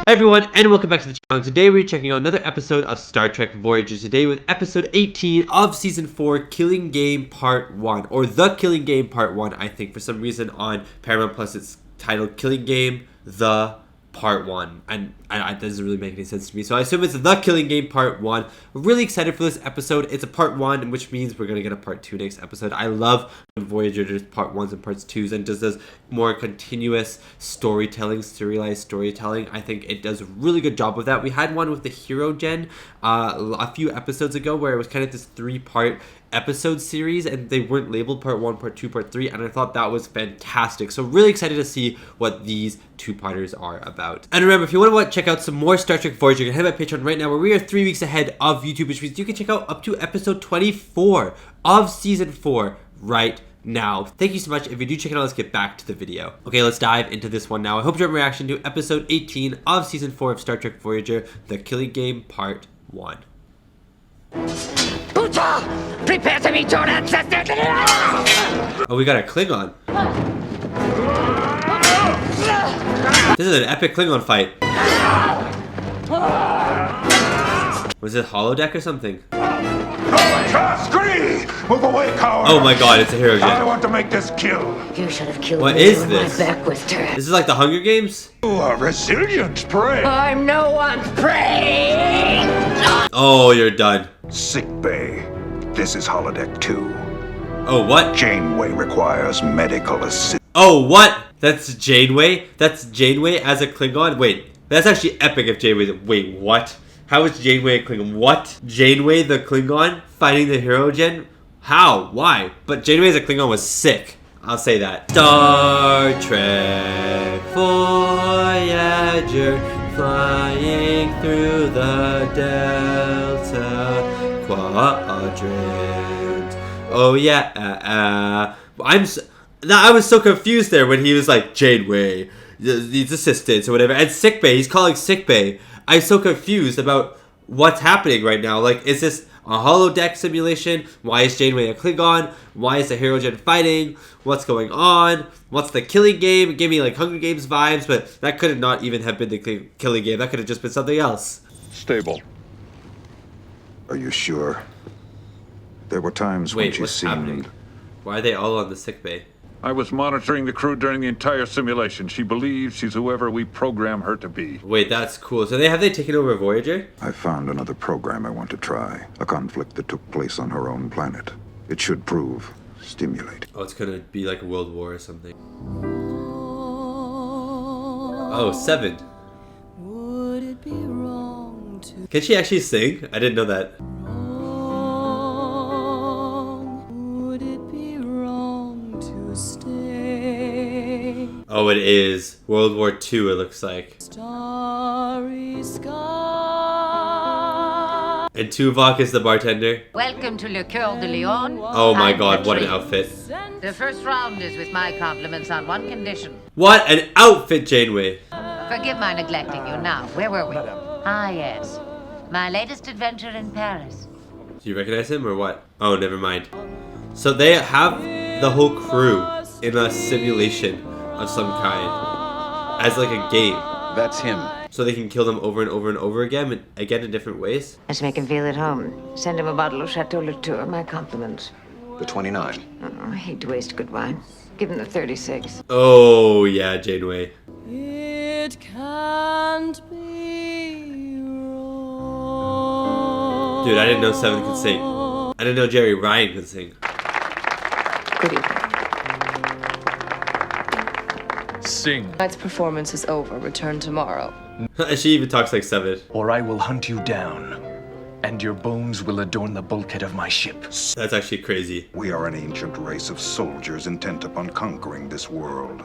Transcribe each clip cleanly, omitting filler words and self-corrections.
Hi everyone, and welcome back to the channel. Today we're checking out another episode of Star Trek Voyager. Today with episode 18 of season 4, Killing Game Part 1, or The Killing Game Part 1. I think for some reason on Paramount Plus it's titled Killing Game The Part 1, and that doesn't really make any sense to me, so I assume it's The Killing Game Part 1. We're really excited for this episode. It's a Part 1, which means we're going to get a Part 2 next episode. I love when Voyager does Part 1s and Parts 2s and just does more continuous storytelling, serialized storytelling. I think it does a really good job of that. We had one with the Hero Gen a few episodes ago where it was kind of this 3-part episode series and they weren't labeled Part 1, Part 2, Part 3, and I thought that was fantastic. So really excited to see what these 2-parters are about. And remember, if you want to check out some more Star Trek Voyager, you can head to my Patreon right now where we are 3 weeks ahead of YouTube, which means you can check out up to episode 24 of season 4 right now. Thank you so much. If you do check it out, let's get back to the video. Okay, let's dive into this one now. I hope you have a reaction to episode 18 of season 4 of Star Trek Voyager, The Killing Game Part 1. Prepare to meet your ancestors! Oh, we got a Klingon. This is an epic Klingon fight. Was it holodeck or something? Move away, coward! Oh my god, it's a hero jet. I want to make this kill. You should have killed What me is when this? my back was turned. This is like the Hunger Games? You are resilient prey. I'm no one's prey! Oh, you're done. Sick bay. This is holodeck 2. Oh, what? Janeway requires medical assistance. Oh, what? That's Janeway? That's Janeway as a Klingon? Wait, that's actually epic if Janeway's... Wait, what? How is Janeway a Klingon? What? Janeway the Klingon fighting the Hero Gen? How? Why? But Janeway as a Klingon was sick. I'll say that. Star Trek Voyager, flying through the Delta Quadrant. Oh yeah. I was so confused there when he was like Janeway, these assistants or whatever, and sickbay. He's calling sickbay. I'm so confused about what's happening right now. Like, is this a holodeck simulation? Why is Janeway a Klingon? Why is the Hero Gen fighting? What's going on? What's the Killing Game? It gave me like Hunger Games vibes, but that could not even have been the Killing Game. That could have just been something else. Stable. Are you sure? There were times when Wait, she what's seemed... happening? Why are they all on the sickbay? I was monitoring the crew during the entire simulation. She believes she's whoever we program her to be. Wait, that's cool. So have they taken over Voyager? I found another program I want to try. A conflict that took place on her own planet. It should prove stimulating. Oh, it's gonna be like a world war or something. Oh, 7. Would it be wrong to Can she actually sing? I didn't know that. Would it be wrong to stay? Oh, it is. World War II, it looks like. Starry sky. And Tuvok is the bartender. Welcome to Le Coeur de Lion. Oh my I'm god, what an Patrice. outfit. The first round is with my compliments on one condition. What an outfit, Janeway. Forgive my neglecting you now. Where were we? Ah, yes. My latest adventure in Paris. Do you recognize him or what? Oh, never mind. So they have the whole crew in a simulation of some kind. As like a game. That's him. So they can kill them over and over and over again in different ways. Let's make him feel at home. Send him a bottle of Chateau Latour. My compliments. The 29. I hate to waste good wine. Give him the 36. Oh, yeah, Janeway. It can't be wrong. Dude, I didn't know 7 could sing. I didn't know Jerry Ryan could sing. Good evening. Sing, Tonight's performance is over. Return tomorrow. She even talks like 7. or I will hunt you down, and your bones will adorn the bulkhead of my ship. That's actually crazy. We are an ancient race of soldiers intent upon conquering this world.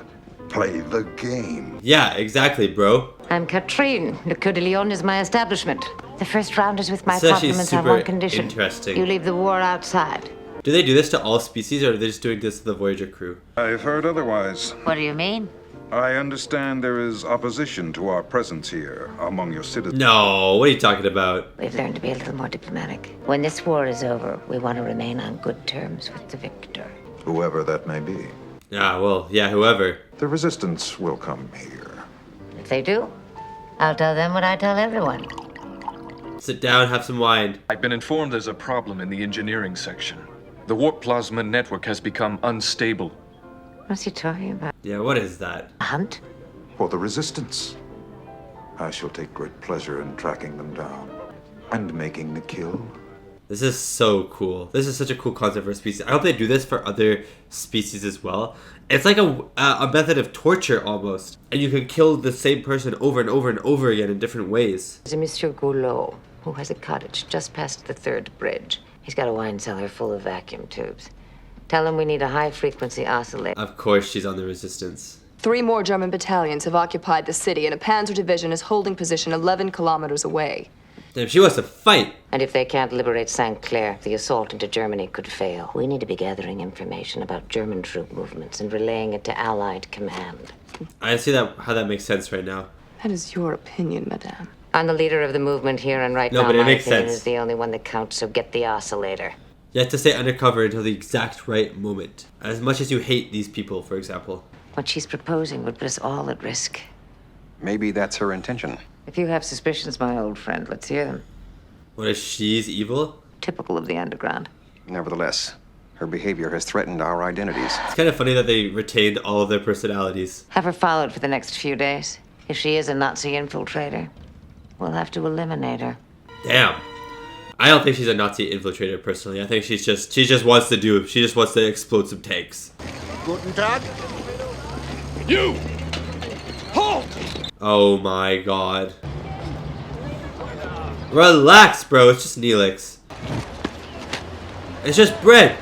Play the game. Yeah, exactly, bro. I'm Katrine. Le Coeur de Lion is my establishment. The first round is with my This is actually compliments on super one condition. interesting. You leave the war outside. Do they do this to all species, or are they just doing this to the Voyager crew? I've heard otherwise. What do you mean? I understand there is opposition to our presence here among your citizens. No, what are you talking about? We've learned to be a little more diplomatic. When this war is over, we want to remain on good terms with the victor. Whoever that may be. Ah, well, yeah, whoever. The resistance will come here. If they do, I'll tell them what I tell everyone. Sit down, have some wine. I've been informed there's a problem in the engineering section. The warp plasma network has become unstable. What's he talking about? Yeah, what is that? A hunt? For the Resistance. I shall take great pleasure in tracking them down and making the kill. This is so cool. This is such a cool concept for a species. I hope they do this for other species as well. It's like a method of torture almost. And you can kill the same person over and over and over again in different ways. There's a Monsieur Goulot who has a cottage just past the 3rd bridge. He's got a wine cellar full of vacuum tubes. Tell him we need a high-frequency oscillator. Of course she's on the Resistance. 3 more German battalions have occupied the city, and a panzer division is holding position 11 kilometers away. Damn, she wants to fight. And if they can't liberate St. Clair, the assault into Germany could fail. We need to be gathering information about German troop movements and relaying it to Allied command. I see how that makes sense right now. That is your opinion, madame. I'm the leader of the movement here, and right No, now but it my makes opinion sense. is the only one that counts, so get the oscillator. You have to stay undercover until the exact right moment. As much as you hate these people, for example. What she's proposing would put us all at risk. Maybe that's her intention. If you have suspicions, my old friend, let's hear them. What if she's evil? Typical of the underground. Nevertheless, her behavior has threatened our identities. It's kind of funny that they retained all of their personalities. Have her followed for the next few days. If she is a Nazi infiltrator, we'll have to eliminate her. Damn. I don't think she's a Nazi infiltrator personally. I think she just wants to explode some tanks. Guten Tag. You! Halt! Oh my god. Relax, bro. It's just Neelix. It's just bread.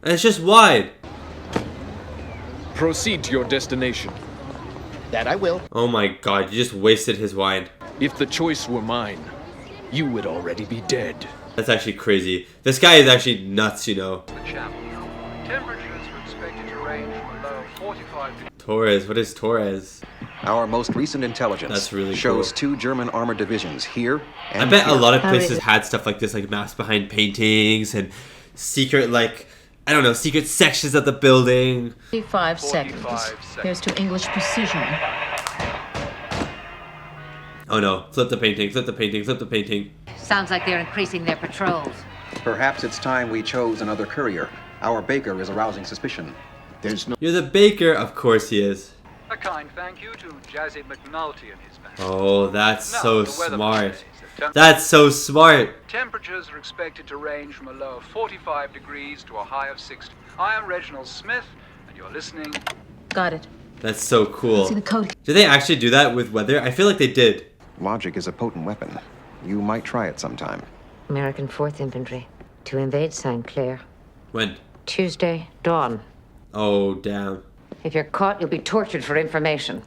And it's just wine. Proceed to your destination. That I will. Oh my god, you just wasted his wine. If the choice were mine, you would already be dead. That's actually crazy. This guy is actually nuts, you know. Temperatures are expected to range from below 45 degrees. Torres, what is Torres? Our most recent intelligence That's really shows cool. 2 German armored divisions here and I bet here. a lot of places had stuff like this, like maps behind paintings and secret, like, I don't know, secret sections of the building. 45 seconds. Here's to English precision. Oh no, flip the painting, flip the painting, flip the painting. Sounds like they're increasing their patrols. Perhaps it's time we chose another courier. Our baker is arousing suspicion. There's no... You're the baker, of course he is. A kind thank you to Jazzy McNulty and his band. Oh, that's Now, so the weather smart. forecast. That's so smart. Temperatures are expected to range from a low of 45 degrees to a high of 60. I am Reginald Smith, and you're listening. Got it. That's so cool. See the code. Did they actually do that with weather? I feel like they did. Logic is a potent weapon. You might try it sometime. American 4th Infantry. To invade St. Clair. When? Tuesday, dawn. Oh, damn. If you're caught, you'll be tortured for information.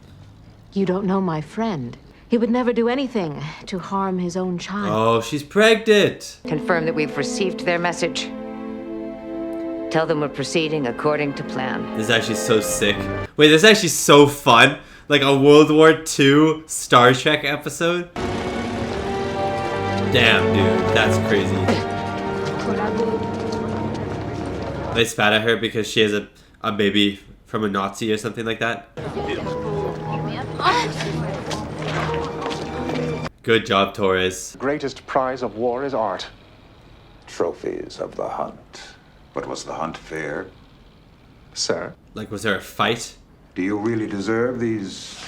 You don't know my friend. He would never do anything to harm his own child. Oh, she's pregnant. Confirm that we've received their message. Tell them we're proceeding according to plan. This is actually so sick. Wait, this is actually so fun. Like a World War II Star Trek episode. Damn, dude. That's crazy. They spat at her because she has a baby from a Nazi or something like that. Good job, Torres. Greatest prize of war is art. Trophies of the hunt. But was the hunt fair? Sir? Like, was there a fight? Do you really deserve these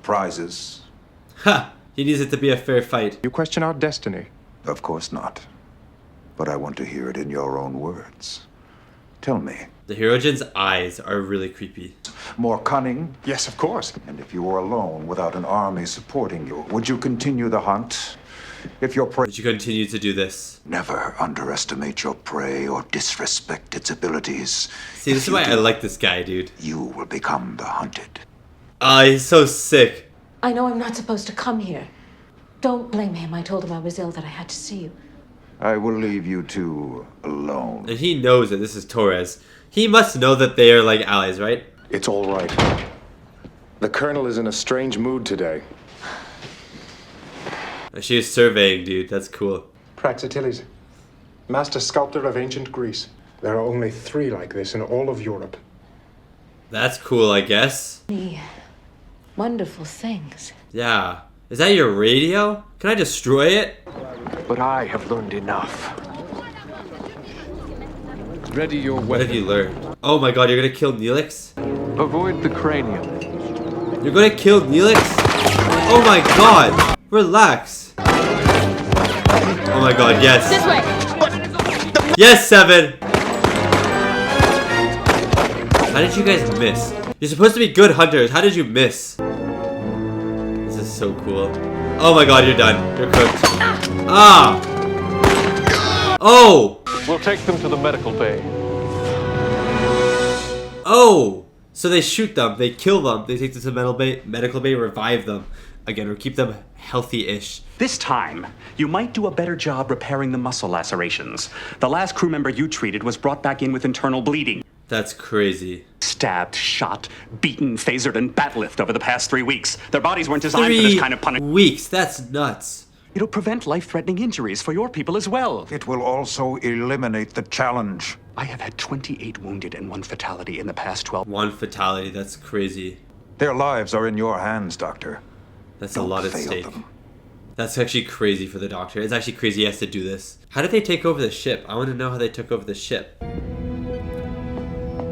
prizes? Ha! He needs it to be a fair fight. You question our destiny. Of course not. But I want to hear it in your own words. Tell me. The Hirogen's eyes are really creepy. More cunning? Yes, of course. And if you were alone without an army supporting you, would you continue the hunt? If your prey... Would you continue to do this? Never underestimate your prey or disrespect its abilities. See, this is why I like this guy, dude. You will become the hunted. Ah, he's so sick. I know I'm not supposed to come here. Don't blame him. I told him I was ill, that I had to see you. I will leave you two alone. And he knows that this is Torres. He must know that they are like allies, right? It's all right. The Colonel is in a strange mood today. She is surveying, dude. That's cool. Praxiteles, master sculptor of ancient Greece. There are only 3 like this in all of Europe. That's cool, I guess. Wonderful things. Yeah. Is that your radio? Can I destroy it? But I have learned enough. Ready your What have you learned? Oh my god, you're gonna kill Neelix? Avoid the cranium. You're gonna kill Neelix? Oh my god! Relax. Oh my god, yes. This way. Yes, 7! How did you guys miss? You're supposed to be good hunters. How did you miss? This is so cool. Oh my god, you're done. You're cooked. Ah! Oh! We'll take them to the medical bay. Oh! So they shoot them, they kill them, they take them to the medical bay, revive them. Again, or keep them healthy-ish. This time, you might do a better job repairing the muscle lacerations. The last crew member you treated was brought back in with internal bleeding. That's crazy. Stabbed, shot, beaten, phasered, and bat-lifted over the past 3 weeks. Their bodies weren't designed for this kind of punishment. 3 weeks? That's nuts. It'll prevent life-threatening injuries for your people as well. It will also eliminate the challenge. I have had 28 wounded and 1 fatality in the past 12. 1 fatality, that's crazy. Their lives are in your hands, Doctor. That's a lot at stake. That's actually crazy for the Doctor. It's actually crazy he has to do this. How did they take over the ship? I want to know how they took over the ship.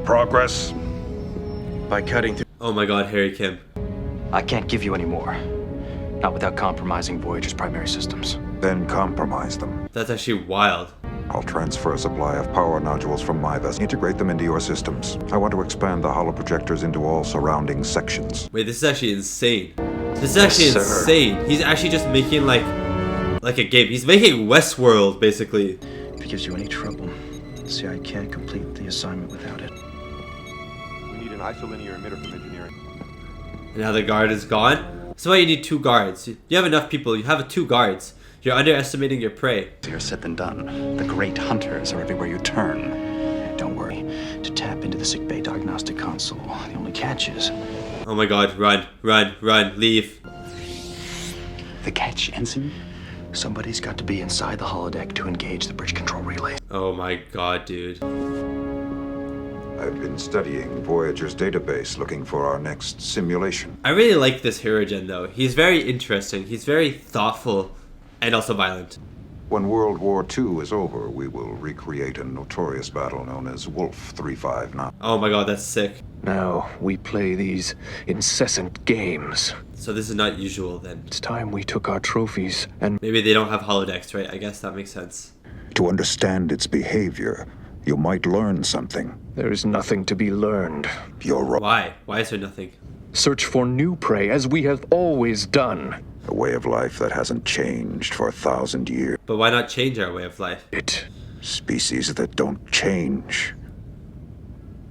Progress. By cutting through. Oh my god, Harry Kim. I can't give you any more. Not without compromising Voyager's primary systems. Then compromise them. That's actually wild. I'll transfer a supply of power nodules from my vessel. Integrate them into your systems. I want to expand the holoprojectors into all surrounding sections. Wait, this is actually insane. This is actually insane. He's actually just making like a game. He's making Westworld, basically. If it gives you any trouble, see, I can't complete the assignment without it. We need an isolinear emitter from engineering. And now the guard is gone. So why you need 2 guards? You have enough people. You have 2 guards. You're underestimating your prey. Easier said than done. The great hunters are everywhere you turn. Don't worry. To tap into the sickbay diagnostic console, the only catch is... Oh my god, run, run, run, leave. The catch, Ensign? Somebody's got to be inside the holodeck to engage the bridge control relay. Oh my god, dude. I've been studying Voyager's database, looking for our next simulation. I really like this Hirogen though. He's very interesting. He's very thoughtful and also violent. When World War II is over, we will recreate a notorious battle known as Wolf 359. Oh my god, that's sick. Now we play these incessant games. So this is not usual then. It's time we took our trophies and... Maybe they don't have holodecks, right? I guess that makes sense. To understand its behavior, you might learn something. There is nothing to be learned. You're right. Why? Why is there nothing? Search for new prey, as we have always done. A way of life that hasn't changed for 1,000 years. But why not change our way of life? Species that don't change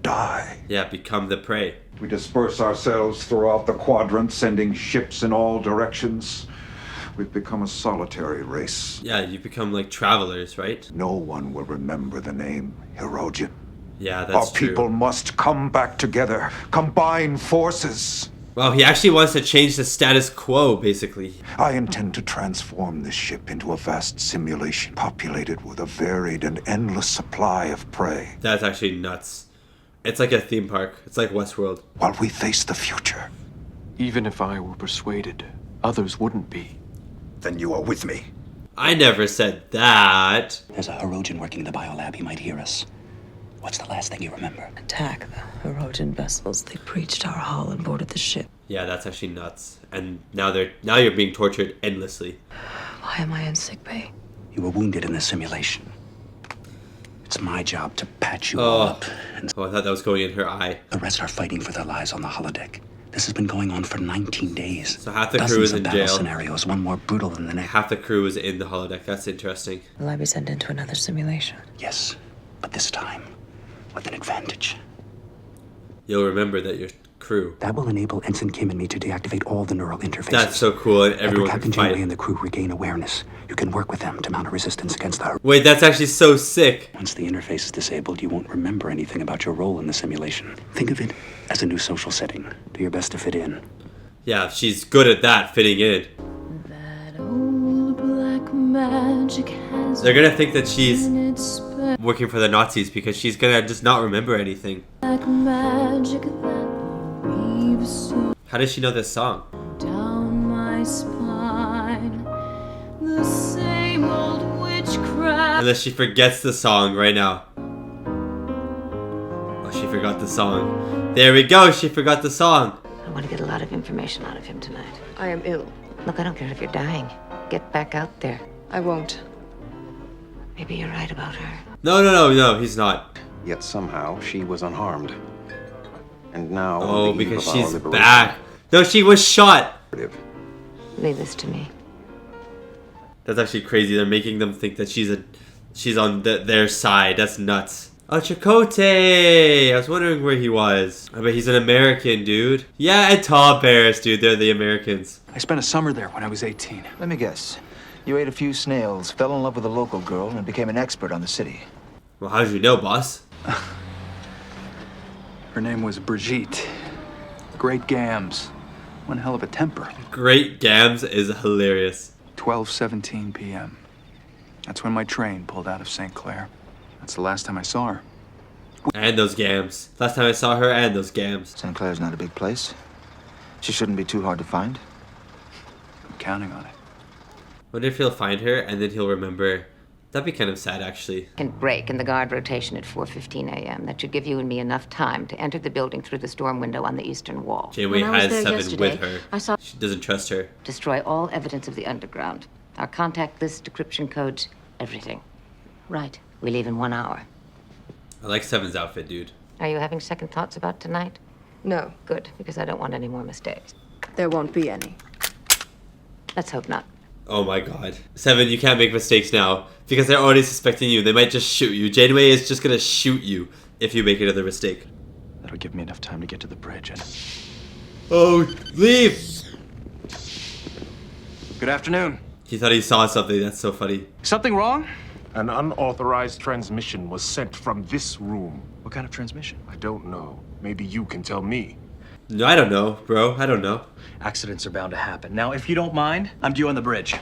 die. Yeah, become the prey. We disperse ourselves throughout the quadrant, sending ships in all directions. We've become a solitary race. Yeah, you become like travelers, right? No one will remember the name Hirogen. Yeah, that's true. Our people must come back together, combine forces. Well, he actually wants to change the status quo, basically. I intend to transform this ship into a vast simulation, populated with a varied and endless supply of prey. That's actually nuts. It's like a theme park. It's like Westworld. While we face the future. Even if I were persuaded, others wouldn't be. Then you are with me. I never said that. There's a Hirogen working in the biolab. He might hear us. What's the last thing you remember? Attack the Hirogen vessels. They breached our hull and boarded the ship. Yeah, that's actually nuts. And now you're being tortured endlessly. Why am I in sickbay? You were wounded in the simulation. It's my job to patch you all up. Oh, I thought that was going in her eye. The rest are fighting for their lives on the holodeck. This has been going on for 19 days. So half the crew is in jail. Scenarios, one more brutal than the next. Half the crew is in the holodeck. That's interesting. Will I be sent into another simulation? Yes, but this time with an advantage. You'll remember that your crew. That will enable Ensign Kim and me to deactivate all the neural interfaces. That's so cool, and everyone Captain can fight. Janeway and the crew regain awareness. You can work with them to mount a resistance against the... Wait, that's actually so sick. Once the interface is disabled, you won't remember anything about your role in the simulation. Think of it as a new social setting. Do your best to fit in. Yeah, she's good at that, fitting in. That old black magic has They're gonna think that she's working for the Nazis because she's gonna just not remember anything. black magic that How does she know this song? Down my spine, the same old witchcraft. Unless she forgets the song right now. Oh, she forgot the song. There we go, she forgot the song. I want to get a lot of information out of him tonight. I am ill. Look, I don't care if you're dying. Get back out there. I won't. Maybe you're right about her. No, he's not. Yet somehow she was unharmed. And now, Oh, on the eve because of our she's liberation, back. No, she was shot. Leave this to me. That's actually crazy. They're making them think that she's on their side. That's nuts. Oh, Chakotay! I was wondering where he was. I bet he's an American, dude. Yeah, and Tall Bears, dude. They're the Americans. I spent a summer there when I was 18. Let me guess. You ate a few snails, fell in love with a local girl, and became an expert on the city. Well, how did you know, boss? Her name was Brigitte. Great Gams. One hell of a temper. Great Gams is hilarious. 12:17 p.m. That's when my train pulled out of St. Clair. That's the last time I saw her. And those Gams. Last time I saw her and those Gams. St. Clair's not a big place. She shouldn't be too hard to find. I'm counting on it. Wonder if he'll find her and then he'll remember. That'd be kind of sad, actually. Can break in the guard rotation at 4:15 a.m. That should give you and me enough time to enter the building through the storm window on the eastern wall. Janeway has Seven with her. She doesn't trust her. Destroy all evidence of the underground. Our contact list, decryption codes, everything. Right. We leave in 1 hour. I like Seven's outfit, dude. Are you having second thoughts about tonight? No. Good, because I don't want any more mistakes. There won't be any. Let's hope not. Oh my god. Seven, you can't make mistakes now. Because they're already suspecting you. They might just shoot you. Janeway is just gonna shoot you if you make another mistake. That'll give me enough time to get to the bridge and... Oh, leave! Good afternoon. He thought he saw something. That's so funny. Something wrong? An unauthorized transmission was sent from this room. What kind of transmission? I don't know. Maybe you can tell me. No, I don't know, bro. I don't know. Accidents are bound to happen. Now, if you don't mind, I'm due on the bridge.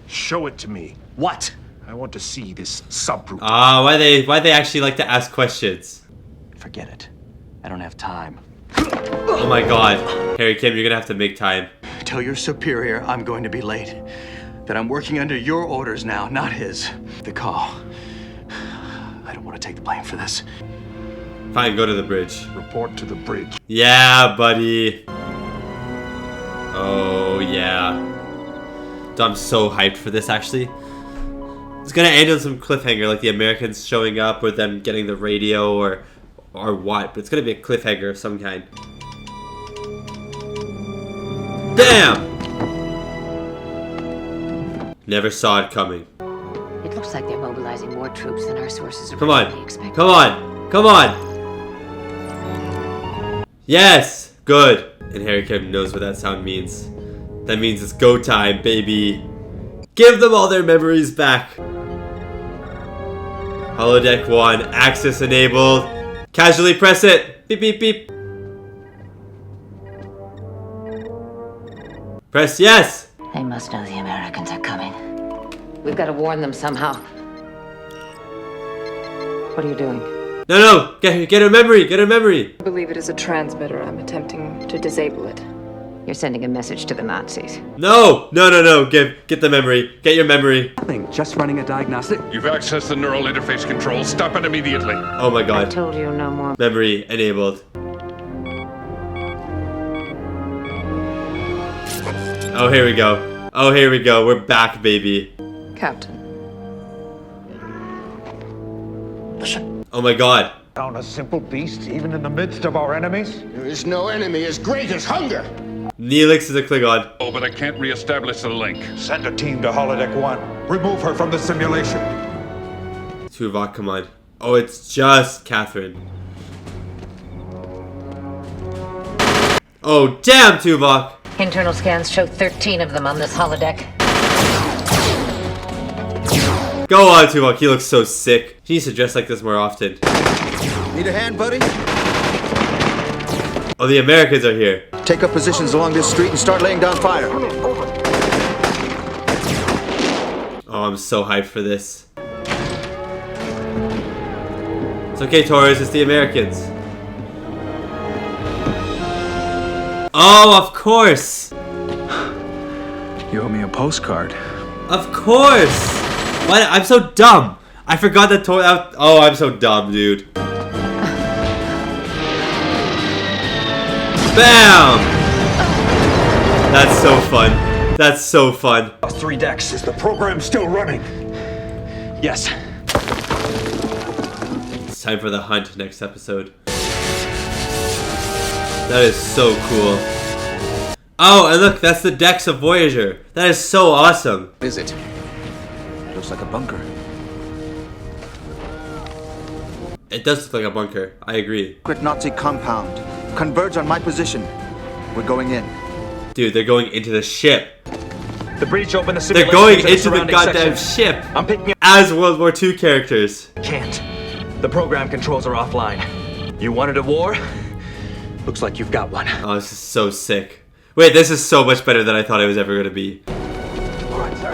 Show it to me. What? I want to see this subroute. Ah, why they actually like to ask questions? Forget it. I don't have time. Oh my god. Harry Kim, you're gonna have to make time. Tell your superior I'm going to be late. That I'm working under your orders now, not his. The call. I don't want to take the blame for this. Fine, go to the bridge. Report to the bridge. Yeah, buddy. Oh, yeah. I'm so hyped for this, actually. It's gonna end on some cliffhanger, like the Americans showing up or them getting the radio or what, but it's gonna be a cliffhanger of some kind. Damn! Never saw it coming. It looks like they're mobilizing more troops than our sources Come on. originally expected. Come on. Come on. Yes. Good. And Harry Kim knows what that sound means. That means it's go time, baby. Give them all their memories back. Holodeck 1. Access enabled. Casually press it. Beep, beep, beep. Press yes. They must know the Americans are coming. We've got to warn them somehow. What are you doing? No. Get her memory. Get her memory. I believe it is a transmitter. I'm attempting to disable it. You're sending a message to the Nazis. No. Get the memory. Get your memory. Nothing. Just running a diagnostic. You've accessed the neural interface control. Stop it immediately. Oh my god. I told you no more. Memory enabled. Oh, here we go. We're back, baby. Captain. Oh my god. Down a simple beast, even in the midst of our enemies? There is no enemy as great as hunger. Neelix is a Klingon. Oh, but I can't reestablish the link. Send a team to Holodeck 1. Remove her from the simulation. Tuvok, come on. Oh, it's just Catherine. Oh, damn, Tuvok. Internal scans show 13 of them on this holodeck. Go on, Tuvok. He looks so sick. He needs to dress like this more often. Need a hand, buddy? Oh, the Americans are here. Take up positions along this street and start laying down fire. Oh, I'm so hyped for this. It's okay, Torres. It's the Americans. Oh, of course. You owe me a postcard. Of course. What? I'm so dumb. I forgot that. Oh, I'm so dumb, dude. Bam! That's so fun. That's so fun. 3 decks. Is the program still running? Yes. It's time for the hunt next episode. That is so cool. Oh, and look, that's the decks of Voyager. That is so awesome. Is it? Looks like a bunker. It does look like a bunker. I agree. Secret Nazi compound. Converge on my position. We're going in. Dude, they're going into the ship. The breach opened the They're simulation going to the into the surrounding goddamn section. ship. I'm picking up as World War II characters. Can't. The program controls are offline. You wanted a war? Looks like you've got one. Oh, this is so sick. Wait, this is so much better than I thought it was ever going to be. All right, sir.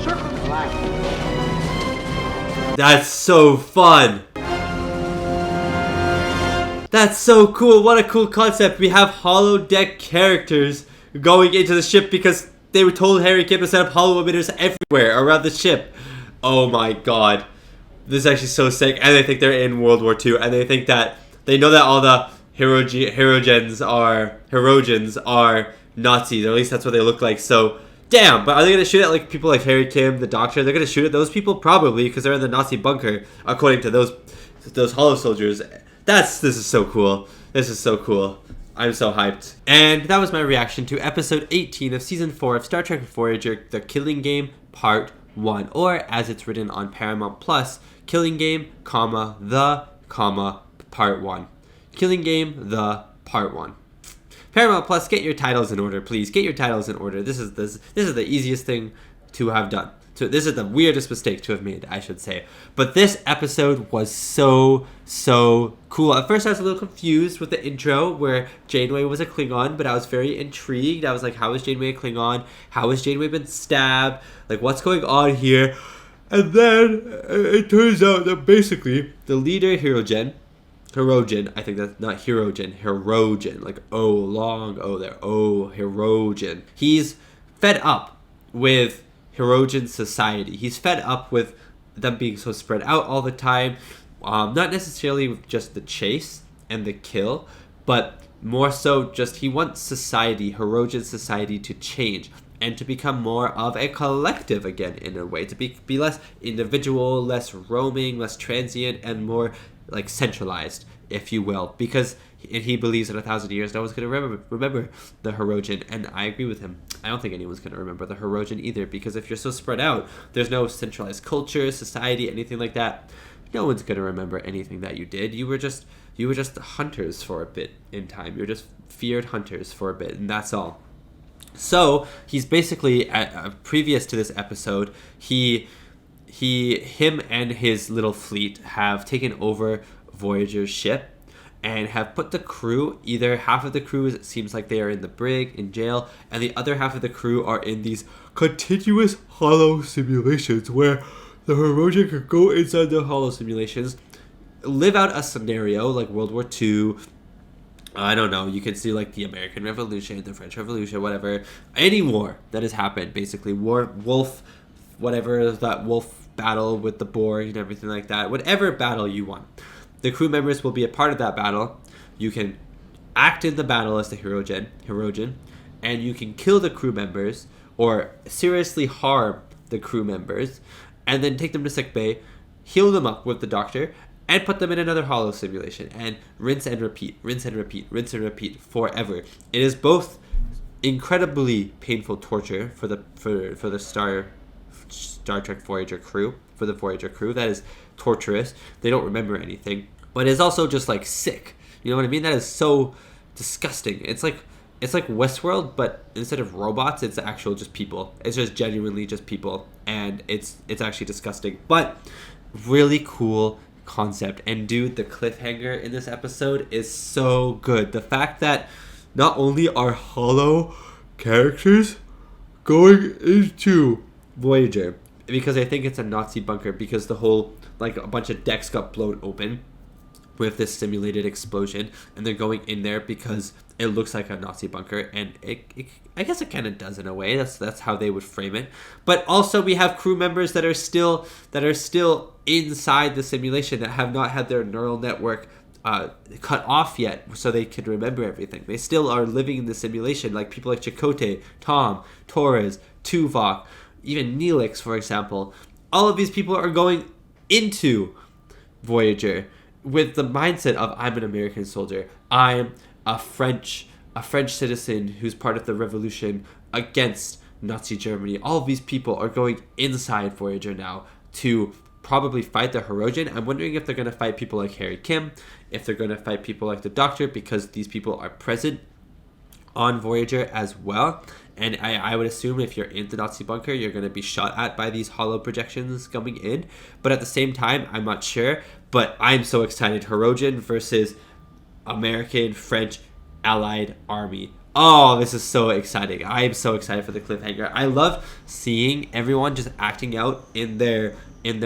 Circle the line. That's so fun. That's so cool. What a cool concept. We have holodeck characters going into the ship because they were told Harry Kim to set up holo emitters everywhere around the ship. Oh my god. This is actually so sick. And they think they're in World War II. And they think that they know that all the Herogens are Nazis. Or at least that's what they look like. So, damn. But are they going to shoot at like people like Harry Kim, the Doctor? They're going to shoot at those people? Probably, because they're in the Nazi bunker, according to those holo soldiers. This is so cool. This is so cool. I'm so hyped. And that was my reaction to episode 18 of season 4 of Star Trek Voyager, The Killing Game Part 1. Or, as it's written on Paramount Plus, Killing Game, Part 1. Killing Game, the Part 1. Paramount Plus, get your titles in order, please. Get your titles in order. This is the easiest thing to have done. So this is the weirdest mistake to have made, I should say. But this episode was so cool. At first I was a little confused with the intro where Janeway was a Klingon, but I was very intrigued. I was like, how is Janeway a Klingon? How has Janeway been stabbed? Like, what's going on here? And then it turns out that basically the leader, Hirogen, I think that's not Hirogen, like O, long O there, Hirogen. He's fed up with Hirogen society. He's fed up with them being so spread out all the time. Not necessarily with just the chase and the kill, but more so just he wants society, Hirogen society, to change and to become more of a collective again in a way, to be less individual, less roaming, less transient, and more like centralized, if you will, because he believes in 1,000 years no one's going to remember the Hirogen, and I agree with him. I don't think anyone's going to remember the Hirogen either, because if you're so spread out, there's no centralized culture, society, anything like that. No one's going to remember anything that you did. You were just hunters for a bit in time. You're just feared hunters for a bit, and that's all. So he's basically previous to this episode, him and his little fleet have taken over Voyager's ship and have put the crew, either half of the crew, it seems like they are in the brig, in jail, and the other half of the crew are in these continuous holo simulations where the Hirogen could go inside the holo simulations, live out a scenario like World War II. I don't know, you can see like the American Revolution, the French Revolution, whatever. Any war that has happened, basically. Wolf battle with the Borg and everything like that. Whatever battle you want. The crew members will be a part of that battle. You can act in the battle as the Hirogen, and you can kill the crew members or seriously harm the crew members, and then take them to sickbay, heal them up with the doctor, and put them in another holo simulation, and rinse and repeat forever. It is both incredibly painful torture for the Star Trek Voyager crew, for the Voyager crew. That is torturous. They don't remember anything, but it's also just like sick. You know what I mean? That is so disgusting. It's like Westworld, but instead of robots, it's actual just people. It's just genuinely just people, and it's actually disgusting, but really cool concept. And dude, the cliffhanger in this episode is so good. The fact that not only are holo characters going into Voyager, because I think it's a Nazi bunker, because the whole, like, a bunch of decks got blown open, with this simulated explosion, and they're going in there because it looks like a Nazi bunker, and I guess it kind of does in a way. That's how they would frame it. But also we have crew members that are still inside the simulation that have not had their neural network cut off yet, so they can remember everything. They still are living in the simulation, like people like Chakotay, Tom, Torres, Tuvok, even Neelix, for example. All of these people are going into Voyager with the mindset of, I'm an American soldier, I'm a French citizen who's part of the revolution against Nazi Germany. All of these people are going inside Voyager now to probably fight the Hirogen. I'm wondering if they're going to fight people like Harry Kim, if they're going to fight people like the Doctor, because these people are present on Voyager as well. And I would assume if you're in the Nazi bunker, you're going to be shot at by these hollow projections coming in. But at the same time, I'm not sure. But I'm so excited. Hirogen versus American, French, Allied Army. Oh, this is so exciting. I am so excited for the cliffhanger. I love seeing everyone just acting out in their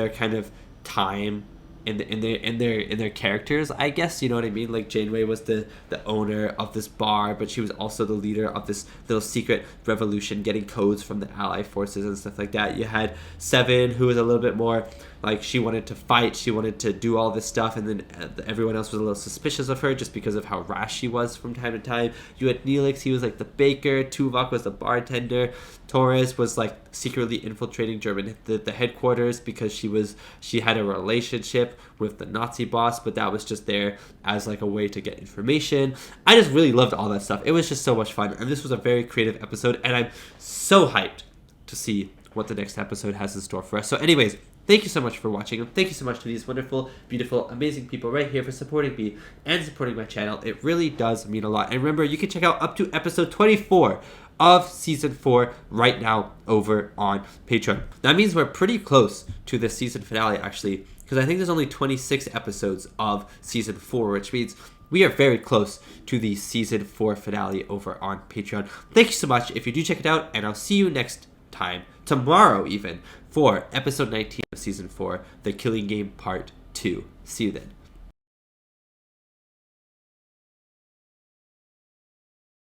kind of time, in their characters, I guess, you know what I mean? Like Janeway was the owner of this bar, but she was also the leader of this little secret revolution, getting codes from the Allied forces and stuff like that. You had Seven, who was a little bit more like, she wanted to fight, she wanted to do all this stuff, and then everyone else was a little suspicious of her just because of how rash she was from time to time. You had Neelix, he was like the baker. Tuvok was the bartender. Torres was like secretly infiltrating the headquarters because she had a relationship with the Nazi boss, but that was just there as like a way to get information. I just really loved all that stuff. It was just so much fun, and this was a very creative episode, and I'm so hyped to see what the next episode has in store for us. So anyways, thank you so much for watching, and thank you so much to these wonderful, beautiful, amazing people right here for supporting me and supporting my channel. It really does mean a lot. And remember, you can check out up to episode 24 of season 4 right now over on Patreon. That means we're pretty close to the season finale, actually, because I think there's only 26 episodes of season 4, which means we are very close to the season 4 finale over on Patreon. Thank you so much if you do check it out, and I'll see you next time, tomorrow even, for episode 19 of season 4, The Killing Game Part 2. See you then.